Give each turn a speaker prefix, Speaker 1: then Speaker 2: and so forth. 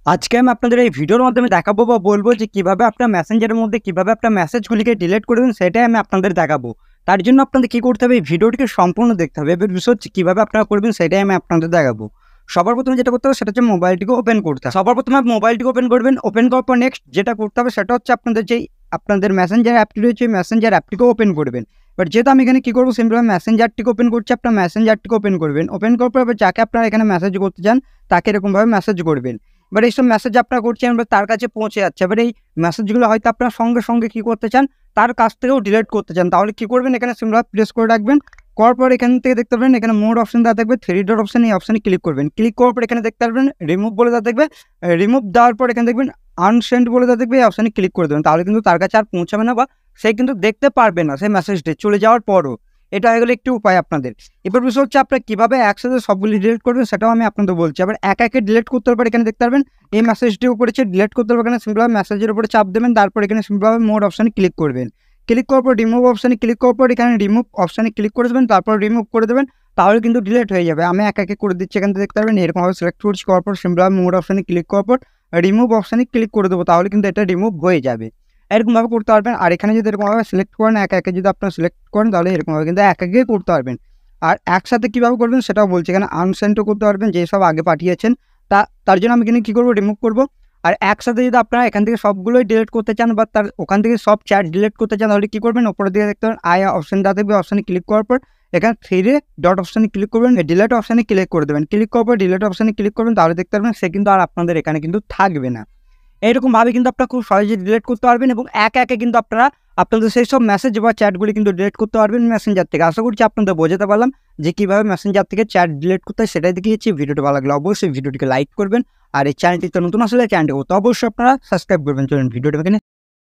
Speaker 1: আজকে আমি আপনাদের এই ভিডিওর মাধ্যমে দেখাবো বা বলবো যে কিভাবে আপনার মেসেঞ্জারের মধ্যে কিভাবে আপনার মেসেজগুলিকে ডিলিট করবেন সেটাই আমি আপনাদের দেখাবো। তার জন্য আপনাদের কি করতে হবে, এই ভিডিওটিকে সম্পূর্ণ দেখতে হবে। এবার বিষয় হচ্ছে কিভাবে আপনারা করবেন সেটাই আমি আপনাদের দেখাবো। সবার প্রথমে যেটা করতে হবে সেটা হচ্ছে মোবাইলটিকে ওপেন করতে হবে। সবার প্রথমে মোবাইলটিকে ওপেন করবেন। ওপেন করার পর নেক্সট যেটা করতে হবে সেটা হচ্ছে আপনাদের মেসেঞ্জার অ্যাপটি রয়েছে, মেসেঞ্জার অ্যাপটিকে ওপেন করবেন। বাট যেহেতু আমি এখানে কি করবো, সিম্পলি মেসেঞ্জারটিকে ওপেন করছি। আপনার মেসেঞ্জারটিকে ওপেন করবেন। ওপেন করার পর যাকে আপনারা এখানে মেসেজ করতে চান তাকে এরকমভাবে মেসেজ করবেন। এবার এইসব মেসেজ আপনারা করছেন, এবার তার কাছে পৌঁছে যাচ্ছে। এবার এই মেসেজগুলো হয়তো আপনার সঙ্গে সঙ্গে কী করতে চান, তার কাছ থেকেও ডিলিট করতে চান। তাহলে কী করবেন, এখানে সিম্পলি প্রেস করে রাখবেন। করার পর এখান থেকে দেখতে পারবেন এখানে মোড অপশন দেওয়া থাকবে, থ্রি ডট অপশন, এই অপশানে ক্লিক করবেন। ক্লিক করার পর এখানে দেখতে পারবেন রিমুভ বলে দেওয়া থাকবে। রিমুভ দেওয়ার পর এখানে দেখবেন আনসেন্ড বলে দেওয়া থাকবে, এই অপশানে ক্লিক করে দেবেন। তাহলে কিন্তু তার কাছে আর পৌঁছাবে না বা সে কিন্তু দেখতে পারবে না সেই মেসেজটি চলে যাওয়ার পরও। এটা হয়ে গেলে একটি উপায় আপনাদের। এবার বিষয় হচ্ছে আপনারা কীভাবে একসাথে সবগুলি ডিলিট করবেন সেটাও আমি আপনাদের বলছি। আবার একে ডিলিট করতে পারবেন। এখানে দেখতে পারবেন এই মেসেজটির উপরে ডিলিট করতে পারবেন। এখানে সিম্পলভাবে মেসেজের উপরে চাপ দেবেন। তারপর এখানে সিম্পলভাবে মোড অপশানে ক্লিক করবেন। ক্লিক করার পর রিমুভ অপশানে ক্লিক করার পর এখানে রিমুভ অপশানে ক্লিক করে দেবেন। তারপর রিমুভ করে দেবেন। তাহলে কিন্তু ডিলিট হয়ে যাবে। আমি একে করে দিচ্ছি। এখান থেকে দেখতে পারবেন এরকমভাবে সিলেক্ট করছি। করার পর সিম্পলভাবে মোড অপশানে ক্লিক করার পর রিমুভ অপশানে ক্লিক করে দেবো। তাহলে কিন্তু এটা রিমুভ হয়ে যাবে। এরকমভাবে করতে পারবেন। আর এখানে যদি এরকমভাবে সিলেক্ট করেন, একে যদি আপনারা সিলেক্ট করেন তাহলে এরকমভাবে কিন্তু একে করতে পারবেন। আর একসাথে কীভাবে করবেন সেটাও বলছি। এখানে আনসেন্ডও করতে পারবেন, যেসব আগে পাঠিয়েছেন তার জন্য আমি এখানে কী করবো, রিমুভ করবো। আর একসাথে যদি আপনারা এখান থেকে সবগুলোই ডিলিট করতে চান বা তার ওখান থেকে সব চ্যাট ডিলিট করতে চান, তাহলে কী করবেন, ওপরের দিকে দেখতে পারেন আই অপশন দেওয়া থাকবে। অপশানে ক্লিক করার পর এখানে থ্রি ডট অপশানে ক্লিক করবেন, ডিলিট অপশানে ক্লিক করে দেবেন। ক্লিক করার পর ডিলিট অপশানে ক্লিক করবেন। তাহলে দেখতে পারবেন সে কিন্তু আর আপনাদের এখানে কিন্তু থাকবে না। এইরকমভাবে কিন্তু আপনারা খুব সহজে ডিলিট করতে পারবেন এবং একে কিন্তু আপনারা আপনাদের সেই সব মেসেজ বা চ্যাটগুলি কিন্তু ডিলিট করতে পারবেন মেসেঞ্জার থেকে। আশা করছি আপনাদের বোঝাতে পারলাম যে কীভাবে মেসেঞ্জার থেকে চ্যাট ডিলিট করতে হয়, সেটাই দেখিয়েছি। ভিডিওটি ভালো লাগলে অবশ্যই ভিডিওটিকে লাইক করবেন। আর এই চ্যানেলটিতে নতুন আসলে চ্যানেলটি অবশ্যই আপনারা সাবস্ক্রাইব করবেন। চলুন ভিডিওটি এখানে